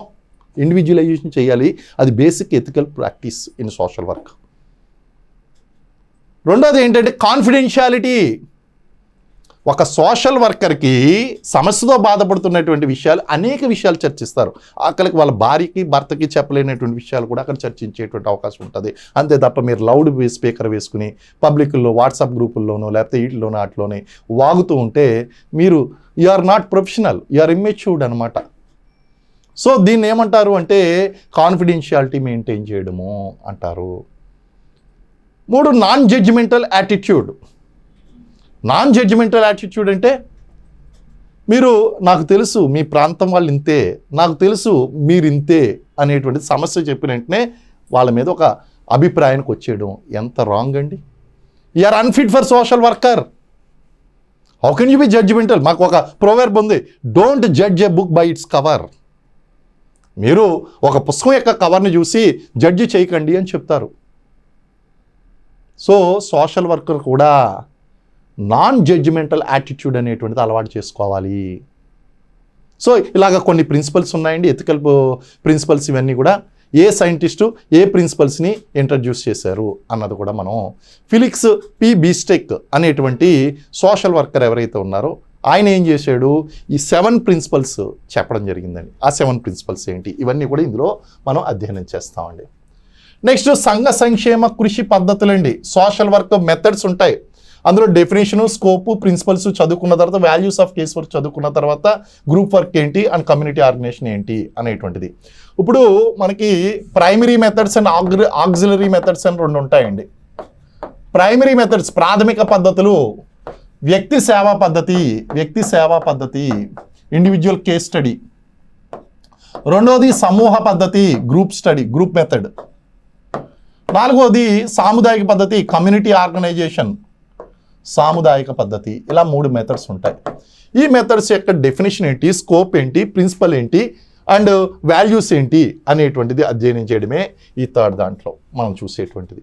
ఇండివిజువలైజేషన్ చేయాలి. అది basic ethical practice in social work. రెండోది ఏంటంటే కాన్ఫిడెన్షియాలిటీ. ఒక సోషల్ వర్కర్కి సమస్యతో బాధపడుతున్నటువంటి విషయాలు, అనేక విషయాలు చర్చిస్తారు. అక్కడికి వాళ్ళ భార్యకి భర్తకి చెప్పలేనటువంటి విషయాలు కూడా అక్కడ చర్చించేటువంటి అవకాశం ఉంటుంది. అంతే తప్ప మీరు లౌడ్ స్పీకర్ వేసుకుని పబ్లిక్లో వాట్సాప్ గ్రూపుల్లోనో లేకపోతే వీటిలోనో అట్లోనే వాగుతూ ఉంటే మీరు you are not professional, you are immatured అనమాట. సో దీన్ని ఏమంటారు అంటే కాన్ఫిడెన్షియాలిటీ మెయింటైన్ చేయడము అంటారు. 3, non judgemental attitude. Non judgemental attitude అంటే మీరు నాకు తెలుసు మీ ప్రాంతం వాళ్ళు ఇంతే, నాకు తెలుసు మీరు ఇంతే అనేటువంటి సమస్య చెప్పిన వెంటనే వాళ్ళ మీద ఒక అభిప్రాయానికి వచ్చేయడం ఎంత రాంగ్ అండి. You are unfit for social worker. How can you be judgemental? మాకు ఒక ప్రొవర్బ్ ఉంది, don't judge a book by its cover. మీరు ఒక పుస్తకం యొక్క కవర్ని చూసి జడ్జి చేయకండి అని చెప్తారు. సో సోషల్ వర్కర్ కూడా నాన్ జడ్జిమెంటల్ యాటిట్యూడ్ అనేటువంటిది అలవాటు చేసుకోవాలి. సో ఇలాగ కొన్ని ప్రిన్సిపల్స్ ఉన్నాయండి, ఎథికల్ ప్రిన్సిపల్స్. ఇవన్నీ కూడా ఏ సైంటిస్టు ఏ ప్రిన్సిపల్స్ని ఇంట్రడ్యూస్ చేశారు అన్నది కూడా మనం ఫిలిక్స్ పి బీస్టెక్ అనేటువంటి సోషల్ వర్కర్ ఎవరైతే ఉన్నారో ఆయన ఏం చేశాడు, ఈ 7 ప్రిన్సిపల్స్ చెప్పడం జరిగిందండి. ఆ 7 ప్రిన్సిపల్స్ ఏంటి, ఇవన్నీ కూడా ఇందులో మనం అధ్యయనం చేస్తామండి. నెక్స్ట్ సంఘ సంక్షేమ కృషి పద్ధతులండి. సోషల్ వర్క్ మెథడ్స్ ఉంటాయి. అందులో డెఫినేషను, స్కోపు, ప్రిన్సిపల్స్ చదువుకున్న తర్వాత వాల్యూస్ ఆఫ్ కేస్ వర్క్ చదువుకున్న తర్వాత గ్రూప్ వర్క్ ఏంటి అండ్ కమ్యూనిటీ ఆర్గనైజేషన్ ఏంటి అనేటువంటిది. ఇప్పుడు మనకి primary methods and auxiliary methods అని 2 ఉంటాయండి. ప్రైమరీ మెథడ్స్ ప్రాథమిక పద్ధతులు, వ్యక్తి సేవా పద్ధతి, ఇండివిజువల్ కేస్ స్టడీ. రెండోది సమూహ పద్ధతి, గ్రూప్ మెథడ్. 4వది సాముదాయిక పద్ధతి, కమ్యూనిటీ ఆర్గనైజేషన్, సాముదాయిక పద్ధతి. ఇలా 3 మెథడ్స్ ఉంటాయి. ఈ మెథడ్స్ యొక్క డెఫినేషన్ ఏంటి, స్కోప్ ఏంటి, ప్రిన్సిపల్ ఏంటి అండ్ వాల్యూస్ ఏంటి అనేటువంటిది అధ్యయనం చేయడమే ఈ 3rd దాంట్లో మనం చూసేటువంటిది.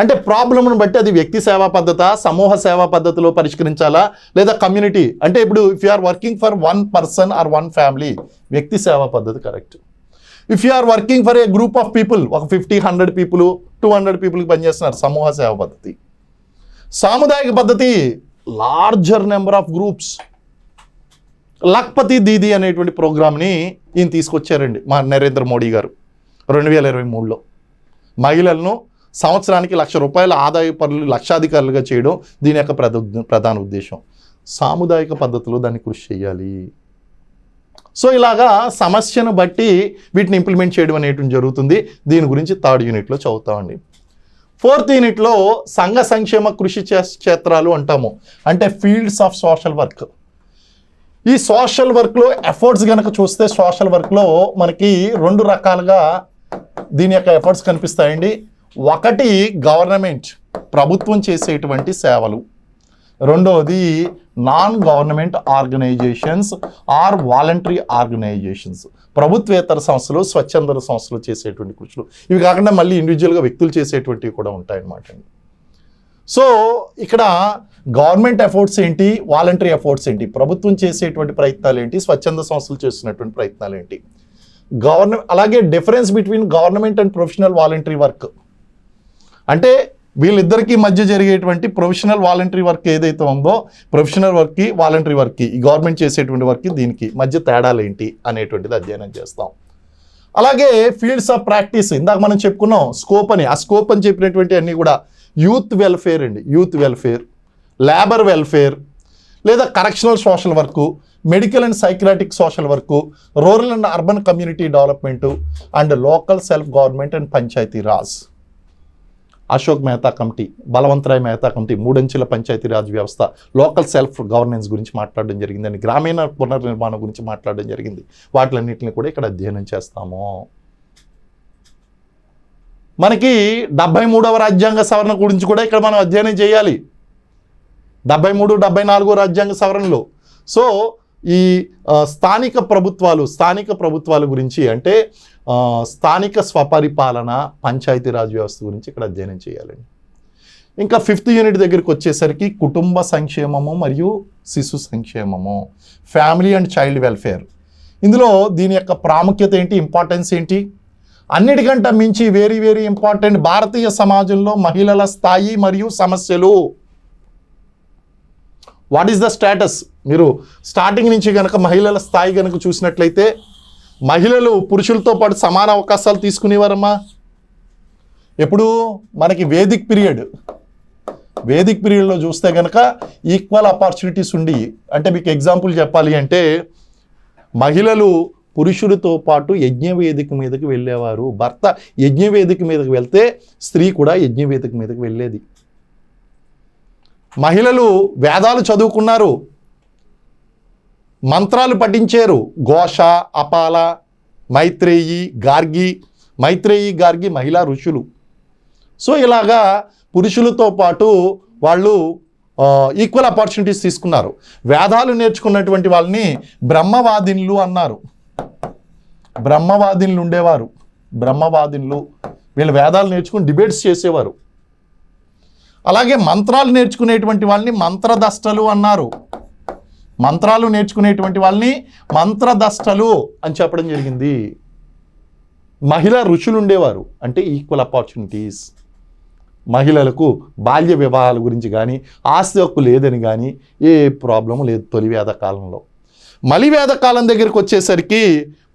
అంటే ప్రాబ్లమ్ను బట్టి అది వ్యక్తి సేవా పద్ధత, సమూహ సేవా పద్ధతిలో పరిష్కరించాలా లేదా కమ్యూనిటీ. అంటే ఇప్పుడు if you are working for 1 person or 1 family, వ్యక్తి సేవా పద్ధతి correct. If you are working for a group of people, ఒక 50-100 పీపుల్ 200 పీపుల్కి పనిచేస్తున్నారు, సమూహ సేవ పద్ధతి. సాముదాయిక పద్ధతి, larger number of groups. Lakhpati Didi అనేటువంటి ప్రోగ్రామ్ని ఈయన తీసుకొచ్చారండి మా నరేంద్ర మోడీ గారు 2023లో. మహిళలను సంవత్సరానికి ₹1,00,000 ఆదాయ పరులు లక్షాధికారులుగా చేయడం దీని యొక్క ప్రధాన ఉద్దేశం. సాముదాయిక పద్ధతిలో దాన్ని కృషి చేయాలి. సో ఇలాగా సమస్యను బట్టి వీటిని ఇంప్లిమెంట్ చేయడం అనేటువంటి జరుగుతుంది. దీని గురించి 3rd యూనిట్లో చదువుతామండి. 4th యూనిట్లో సంఘ సంక్షేమ కృషి క్షేత్రాలు అంటాము, అంటే ఫీల్డ్స్ ఆఫ్ సోషల్ వర్క్. ఈ సోషల్ వర్క్లో ఎఫర్ట్స్ కనుక చూస్తే సోషల్ వర్క్లో మనకి 2 రకాలుగా దీని యొక్క ఎఫర్ట్స్ కనిపిస్తాయండి. ఒకటి గవర్నమెంట్, ప్రభుత్వం చేసేటువంటి సేవలు. రెండవది non government organisations or voluntary organisations, ప్రభుత్వేతర సంస్థలు, స్వచ్ఛంద సంస్థలు చేసేటువంటి కృషులు. ఇవి కాకుండా మళ్ళీ ఇండివిజువల్గా వ్యక్తులు చేసేటువంటివి కూడా ఉంటాయన్నమాట. సో ఇక్కడ గవర్నమెంట్ ఎఫర్ట్స్ ఏంటి, వాలంటరీ ఎఫర్ట్స్ ఏంటి, ప్రభుత్వం చేసేటువంటి ప్రయత్నాలు ఏంటి, స్వచ్ఛంద సంస్థలు చేస్తున్నటువంటి ప్రయత్నాలు ఏంటి, అలాగే difference between government and professional voluntary work. అంటే వీళ్ళిద్దరికీ మధ్య జరిగేటువంటి ప్రొఫెషనల్ వాలంటరీ వర్క్ ఏదైతే ఉందో, ప్రొఫెషనల్ వర్క్కి వాలంటరీ వర్క్కి, ఈ గవర్నమెంట్ చేసేటువంటి వర్క్కి దీనికి మధ్య తేడాలు ఏంటి అనేటువంటిది అధ్యయనం చేస్తాం. అలాగే ఫీల్డ్స్ ఆఫ్ ప్రాక్టీస్, ఇందాక మనం చెప్పుకున్నాం స్కోప్ అని, ఆ స్కోప్ అని చెప్పినటువంటి అన్నీ కూడా యూత్ వెల్ఫేర్ అండి, యూత్ వెల్ఫేర్, లేబర్ వెల్ఫేర్, లేదా correctional social work, medical and psychiatric social work, rural and urban community development, and local self government and Panchayati Raj. Ashok Mehta committee, Balwantrai Mehta committee, 3 అంచెల పంచాయతీరాజ్ వ్యవస్థ, లోకల్ సెల్ఫ్ గవర్నెన్స్ గురించి మాట్లాడడం జరిగిందని, గ్రామీణ పునర్నిర్మాణం గురించి మాట్లాడడం జరిగింది. వాటిలన్నింటినీ కూడా ఇక్కడ అధ్యయనం చేస్తాము. మనకి 73వ రాజ్యాంగ సవరణ గురించి కూడా ఇక్కడ మనం అధ్యయనం చేయాలి. 73, 74 రాజ్యాంగ సవరణలు. సో ఈ స్థానిక ప్రభుత్వాలు గురించి, అంటే స్థానిక స్వపరిపాలన, పంచాయతీరాజ్ వ్యవస్థ గురించి ఇక్కడ అధ్యయనం చేయాలండి. ఇంకా 5th యూనిట్ దగ్గరికి వచ్చేసరికి కుటుంబ సంక్షేమము మరియు శిశు సంక్షేమము, ఫ్యామిలీ అండ్ చైల్డ్ వెల్ఫేర్. ఇందులో దీని యొక్క ప్రాముఖ్యత ఏంటి, ఇంపార్టెన్స్ ఏంటి, అన్నిటికంటే మించి వెరీ వెరీ ఇంపార్టెంట్, భారతీయ సమాజంలో మహిళల స్థాయి మరియు సమస్యలు. What is the status? మీరు స్టార్టింగ్ నుంచి కనుక మహిళల స్థాయి కనుక చూసినట్లయితే, మహిళలు పురుషులతో పాటు సమాన అవకాశాలు తీసుకునేవారమ్మా. ఎప్పుడు మనకి వేదిక్ పీరియడ్లో చూస్తే కనుక ఈక్వల్ ఆపర్చునిటీస్ ఉండి, అంటే మీకు ఎగ్జాంపుల్ చెప్పాలి అంటే, మహిళలు పురుషుడితో పాటు యజ్ఞవేదిక మీదకి వెళ్ళేవారు. భర్త యజ్ఞవేదిక మీదకి వెళ్తే స్త్రీ కూడా యజ్ఞవేదిక మీదకి వెళ్ళేది. మహిళలు వేదాలు చదువుకున్నారు, మంత్రాలు పఠించారు. ఘోష, అపాల, మైత్రేయి, గార్గి మహిళా ఋషులు. సో ఇలాగా పురుషులతో పాటు వాళ్ళు ఈక్వల్ ఆపర్చునిటీస్ తీసుకున్నారు. వేదాలు నేర్చుకున్నటువంటి వాళ్ళని బ్రహ్మవాదినులు అన్నారు. బ్రహ్మవాదినులు ఉండేవారు. వీళ్ళు వేదాలు నేర్చుకుని డిబేట్స్ చేసేవారు. అలాగే మంత్రాలు నేర్చుకునేటువంటి వాళ్ళని మంత్రదష్టలు అన్నారు. మంత్రాలు నేర్చుకునేటువంటి వాళ్ళని మంత్రదష్టలు అని చెప్పడం జరిగింది. మహిళా ఋషులు ఉండేవారు, అంటే ఈక్వల్ ఆపర్చునిటీస్. మహిళలకు బాల్య వివాహాల గురించి కానీ, ఆస్తి హక్కు లేదని కానీ ఏ ప్రాబ్లము లేదు తొలి వేద కాలంలో. మలి వేద కాలం దగ్గరికి వచ్చేసరికి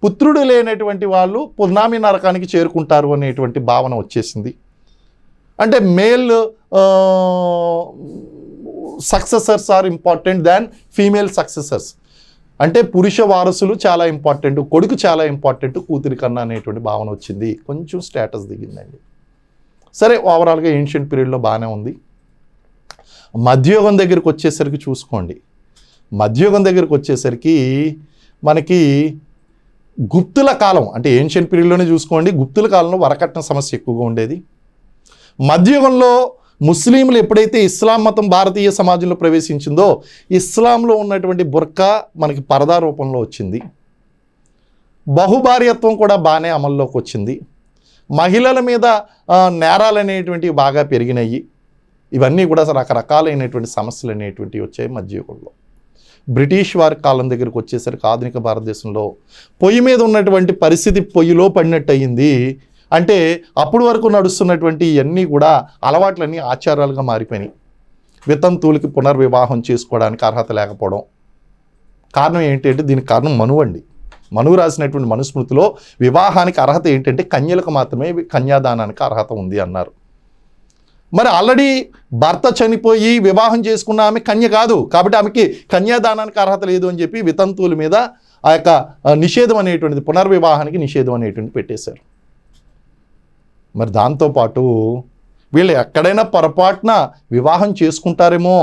పుత్రుడు లేనటువంటి వాళ్ళు పున్నామి నరకానికి చేరుకుంటారు అనేటువంటి భావన వచ్చేసింది. అంటే male successors are important than female successors. అంటే పురుష వారసులు చాలా ఇంపార్టెంట్, కొడుకు చాలా ఇంపార్టెంట్ కూతురి కన్నా అనేటువంటి భావన వచ్చింది. కొంచెం స్టేటస్ దిగిందండి. సరే, ఓవరాల్గా ఏన్షియంట్ పీరియడ్లో బాగానే ఉంది. మధ్యయుగం దగ్గరికి వచ్చేసరికి చూసుకోండి. మధ్యయుగం దగ్గరికి వచ్చేసరికి మనకి గుప్తుల కాలం, అంటే ఏన్షియంట్ పీరియడ్లోనే చూసుకోండి. గుప్తుల కాలంలో వరకట్న సమస్య ఎక్కువగా ఉండేది. మధ్యయుగంలో ముస్లింలు ఎప్పుడైతే ఇస్లాం మతం భారతీయ సమాజంలో ప్రవేశించిందో, ఇస్లాంలో ఉన్నటువంటి బుర్కా మనకి పరదా రూపంలో వచ్చింది. బహుభార్యత్వం కూడా బాగానే అమల్లోకి వచ్చింది. మహిళల మీద నేరాలు అనేటువంటివి బాగా పెరిగినాయి. ఇవన్నీ కూడా రకరకాలైనటువంటి సమస్యలు అనేటువంటివి వచ్చాయి మధ్యయుగంలో. బ్రిటిష్ వారి కాలం దగ్గరికి వచ్చేసరికి ఆధునిక భారతదేశంలో పొయ్యి మీద ఉన్నటువంటి పరిస్థితి పొయ్యిలో పడినట్టు అయ్యింది. అంటే అప్పటి వరకు నడుస్తున్నటువంటి ఇవన్నీ కూడా అలవాట్లన్నీ ఆచారాలుగా మారిపోయినాయి. వితంతువులకి పునర్వివాహం చేసుకోవడానికి అర్హత లేకపోవడం కారణం ఏంటంటే, దీనికి కారణం మనువు అండి. మనువు రాసినటువంటి మనుస్మృతిలో వివాహానికి అర్హత ఏంటంటే కన్యలకు మాత్రమే కన్యాదానానికి అర్హత ఉంది అన్నారు. మరి ఆల్రెడీ భర్త చనిపోయి వివాహం చేసుకున్న ఆమె కన్య కాదు, కాబట్టి ఆమెకి కన్యాదానానికి అర్హత లేదు అని చెప్పి వితంతువుల మీద ఆ యొక్క నిషేధం అనేటువంటిది, పునర్వివాహానికి నిషేధం అనేటువంటి పెట్టేశారు. మరి దాంతోపాటు వీళ్ళు ఎక్కడైనా పొరపాటున వివాహం చేసుకుంటారేమో,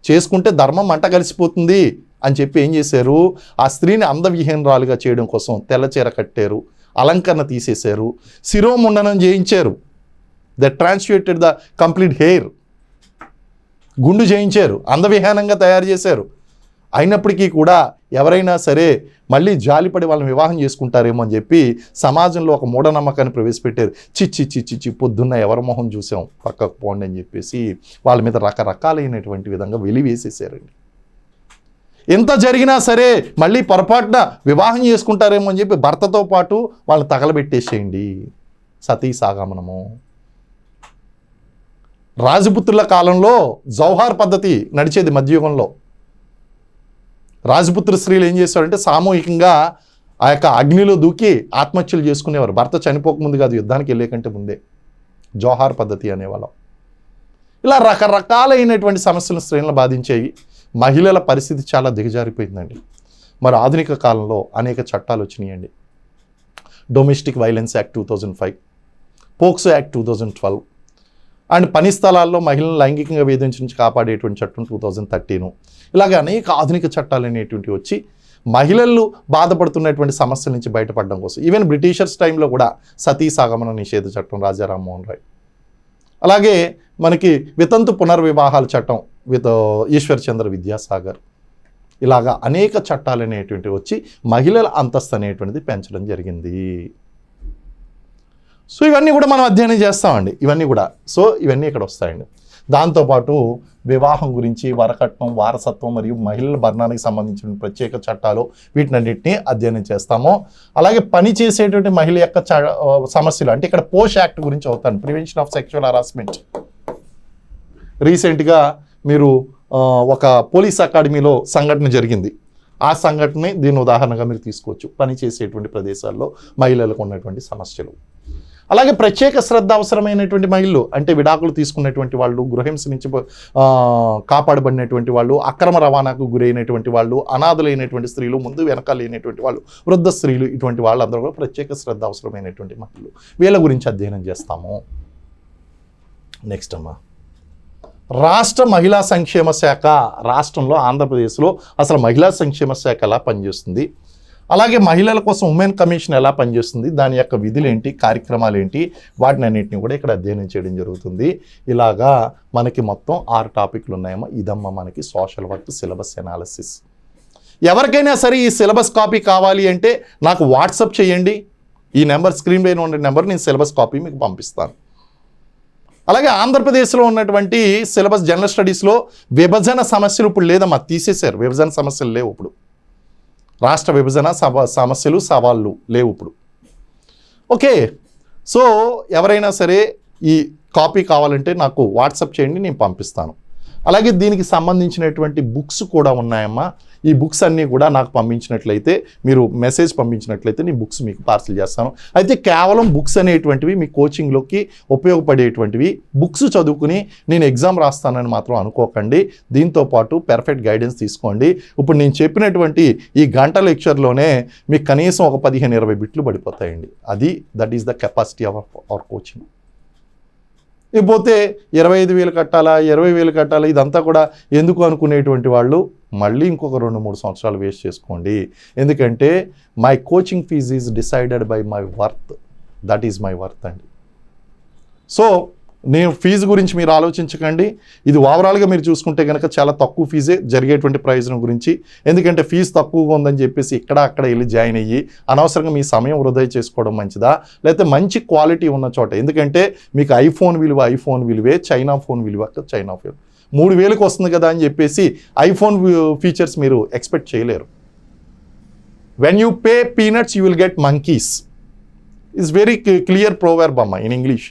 చేసుకుంటే ధర్మం మంట కలిసిపోతుంది అని చెప్పి ఏం చేశారు, ఆ స్త్రీని అందవిహీనరాలుగా చేయడం కోసం తెల్లచీర కట్టారు, అలంకరణ తీసేశారు, శిరోముండనం చేయించారు. ద ట్రాన్స్ఫ్యూటెడ్ ద కంప్లీట్ హెయిర్, గుండు చేయించారు, అందవిహీనంగా తయారు చేశారు. అయినప్పటికీ కూడా ఎవరైనా సరే మళ్ళీ జాలిపడి వాళ్ళని వివాహం చేసుకుంటారేమో అని చెప్పి సమాజంలో ఒక మూఢనమ్మకాన్ని ప్రవేశపెట్టారు. చిచ్చి పొద్దున్న ఎవరి మొహం చూసాం పక్కకు పోండి అని చెప్పేసి వాళ్ళ మీద రకరకాలైనటువంటి విధంగా వెలివేసేసారండి. ఎంత జరిగినా సరే మళ్ళీ పొరపాటున వివాహం చేసుకుంటారేమో అని చెప్పి భర్తతో పాటు వాళ్ళని తగలబెట్టేసేయండి. సతీ సాగమనము. రాజపుత్రుల కాలంలో జౌహార్ పద్ధతి నడిచేది మధ్యయుగంలో. రాజపుత్ర స్త్రీలు ఏం చేశారంటే సామూహికంగా ఆ యొక్క అగ్నిలో దూకి ఆత్మహత్యలు చేసుకునేవారు. భర్త చనిపోకముందు కాదు, యుద్ధానికి వెళ్ళే కంటే ముందే. జౌహార్ పద్ధతి అనేవాళ్ళం. ఇలా రకరకాలైనటువంటి సమస్యలు స్త్రీలను బాధించేవి. మహిళల పరిస్థితి చాలా దిగజారిపోయిందండి. మరి ఆధునిక కాలంలో అనేక చట్టాలు వచ్చినాయండి. Domestic violence act 2005, POCSO act 2012, and పని స్థలాల్లో మహిళలను లైంగికంగా వేధించి నుంచి కాపాడేటువంటి చట్టం 2013. ఇలాగే అనేక ఆధునిక చట్టాలు అనేటువంటివి వచ్చి మహిళలు బాధపడుతున్నటువంటి సమస్యల నుంచి బయటపడడం కోసం, ఈవెన్ బ్రిటిషర్స్ టైంలో కూడా సతీ సాగమన నిషేధ చట్టం రాజా రామ్మోహన్ రాయ్, అలాగే మనకి వితంతు పునర్వివాహాల చట్టం ఈశ్వర్ చంద్ర విద్యాసాగర్, ఇలాగా అనేక చట్టాలు అనేటువంటివి వచ్చి మహిళల అంతస్తు అనేటువంటిది పెంచడం జరిగింది. సో ఇవన్నీ కూడా మనం అధ్యయనం చేస్తామండి. ఇవన్నీ కూడా ఇవన్నీ ఇక్కడ వస్తాయండి. దాంతోపాటు వివాహం గురించి, వరకట్నం, వారసత్వం మరియు మహిళల భరణానికి సంబంధించిన ప్రత్యేక చట్టాలు వీటినన్నింటినీ అధ్యయనం చేస్తాము. అలాగే పని చేసేటువంటి మహిళ యొక్క సమస్యలు అంటే ఇక్కడ పోష్ యాక్ట్ గురించి అవుతాను, ప్రివెన్షన్ ఆఫ్ సెక్షువల్ హరాస్మెంట్. రీసెంట్గా మీరు ఒక పోలీస్ అకాడమీలో సంఘటన జరిగింది. ఆ సంఘటన దీని ఉదాహరణగా మీరు తీసుకోవచ్చు. పని చేసేటువంటి ప్రదేశాల్లో మహిళలకు ఉన్నటువంటి సమస్యలు. అలాగే ప్రత్యేక శ్రద్ధ అవసరమైనటువంటి మహిళలు అంటే విడాకులు తీసుకున్నటువంటి వాళ్ళు, గృహహింస నుంచి కాపాడబడినటువంటి వాళ్ళు, అక్రమ రవాణాకు గురైనటువంటి వాళ్ళు, అనాథలైనటువంటి స్త్రీలు, ముందు వెనకాల లేనటువంటి వాళ్ళు, వృద్ధ స్త్రీలు, ఇటువంటి వాళ్ళందరూ కూడా ప్రత్యేక శ్రద్ధ అవసరమైనటువంటి మహిళలు. వీళ్ళ గురించి అధ్యయనం చేస్తాము. నెక్స్ట్ అమ్మా, రాష్ట్ర మహిళా సంక్షేమ శాఖ. రాష్ట్రంలో ఆంధ్రప్రదేశ్లో అసలు మహిళా సంక్షేమ శాఖ ఎలా పనిచేస్తుంది, అలాగే మహిళల కోసం ఉమెన్ కమిషన్ ఎలా పనిచేస్తుంది, దాని యొక్క విధులు ఏంటి, కార్యక్రమాలు ఏంటి, వాటిని అన్నింటినీ కూడా ఇక్కడ అధ్యయనం చేయడం జరుగుతుంది. ఇలాగా మనకి మొత్తం 6 టాపిక్లు ఉన్నాయమ్మా. ఇదమ్మా మనకి సోషల్ వర్క్ సిలబస్ ఎనాలిసిస్. ఎవరికైనా సరే ఈ సిలబస్ కాపీ కావాలి అంటే నాకు వాట్సాప్ చేయండి. ఈ నెంబర్ స్క్రీన్ పైన ఉన్న నెంబర్, నేను సిలబస్ కాపీ మీకు పంపిస్తాను. అలాగే ఆంధ్రప్రదేశ్లో ఉన్నటువంటి సిలబస్ జనరల్ స్టడీస్లో విభజన సమస్యలు ఇప్పుడు లేదమ్మా, తీసేశారు. విభజన సమస్యలు లేవు ఇప్పుడు. రాష్ట్ర విభజన సమస్యలు, సవాళ్ళు లేవు ఇప్పుడు. ఓకే, సో ఎవరైనా సరే ఈ కాపీ కావాలంటే నాకు వాట్సాప్ చేయండి, నేను పంపిస్తాను. అలాగే దీనికి సంబంధించినటువంటి బుక్స్ కూడా ఉన్నాయమ్మా. ఈ బుక్స్ అన్నీ కూడా నాకు పంపించినట్లయితే, మీరు మెసేజ్ పంపించినట్లయితే నేను బుక్స్ మీకు పార్సల్ చేస్తాను. అయితే కేవలం బుక్స్ అనేటువంటివి మీ కోచింగ్లోకి ఉపయోగపడేటువంటివి. బుక్స్ చదువుకుని నేను ఎగ్జామ్ రాస్తానని మాత్రం అనుకోకండి. దీంతోపాటు పర్ఫెక్ట్ గైడెన్స్ తీసుకోండి. ఇప్పుడు నేను చెప్పినటువంటి ఈ గంట లెక్చర్లోనే మీకు కనీసం ఒక 15-20 బిట్లు పడిపోతాయండి. That is the capacity of our coaching. ఇకపోతే 25,000 కట్టాలా, 20,000 కట్టాలా, ఇదంతా కూడా ఎందుకు అనుకునేటువంటి వాళ్ళు మళ్ళీ ఇంకొక 2-3 సంవత్సరాలు వేస్ట్ చేసుకోండి. ఎందుకంటే my coaching fees is decided by my worth. That is my worth అండి. సో నేను ఫీజు గురించి మీరు ఆలోచించకండి. ఇది ఓవరాల్గా మీరు చూసుకుంటే కనుక చాలా తక్కువ ఫీజే జరిగేటువంటి ప్రయోజనం గురించి. ఎందుకంటే ఫీజు తక్కువగా ఉందని చెప్పేసి అక్కడ వెళ్ళి జాయిన్ అయ్యి అనవసరంగా మీ సమయం వృధా చేసుకోవడం మంచిదా, లేకపోతే మంచి క్వాలిటీ ఉన్న చోట. ఎందుకంటే మీకు ఐఫోన్ విలువే, చైనా ఫోన్ విలువ చైనా ఫోన్ 3,000కి వస్తుంది కదా అని చెప్పేసి ఐఫోన్ ఫీచర్స్ మీరు ఎక్స్పెక్ట్ చేయలేరు. When you pay peanuts you will get monkeys is very clear proverb అమ్మ ఇన్ ఇంగ్లీష్.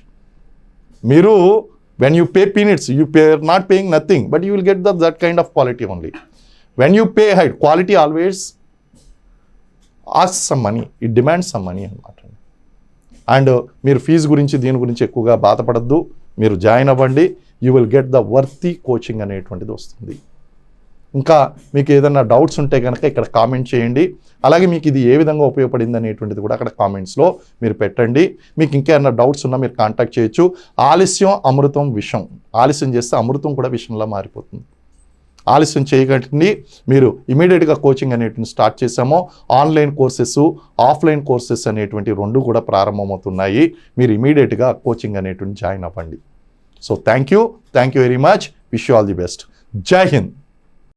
మీరు when you pay peanuts, you are not paying nothing, but you will get that kind of quality only. When you pay high, quality always asks some money, it demands some money అన్నమాట. అండ్ మీరు ఫీజు గురించి దీని గురించి ఎక్కువగా బాధపడద్దు, మీరు జాయిన్ అవ్వండి. You will get the worthy coaching అనేటువంటిది వస్తుంది. ఇంకా మీకు ఏదైనా డౌట్స్ ఉంటే కనుక ఇక్కడ కామెంట్ చేయండి. అలాగే మీకు ఇది ఏ విధంగా ఉపయోగపడింది అనేటువంటిది కూడా అక్కడ కామెంట్స్లో మీరు పెట్టండి. మీకు ఇంకేమైనా డౌట్స్ ఉన్నా మీరు కాంటాక్ట్ చేయొచ్చు. ఆలస్యం అమృతం విషం. ఆలస్యం చేస్తే అమృతం కూడా విషంలా మారిపోతుంది. ఆలస్యం చేయకండి. మీరు ఇమీడియట్గా కోచింగ్ అనేటువంటి స్టార్ట్ చేసామో. ఆన్లైన్ కోర్సెస్, ఆఫ్లైన్ కోర్సెస్ అనేటువంటి 2 కూడా ప్రారంభమవుతున్నాయి. మీరు ఇమీడియట్గా కోచింగ్ అనేటువంటి జాయిన్ అవ్వండి. So thank you very much. Wish you all the best. జై హింద్.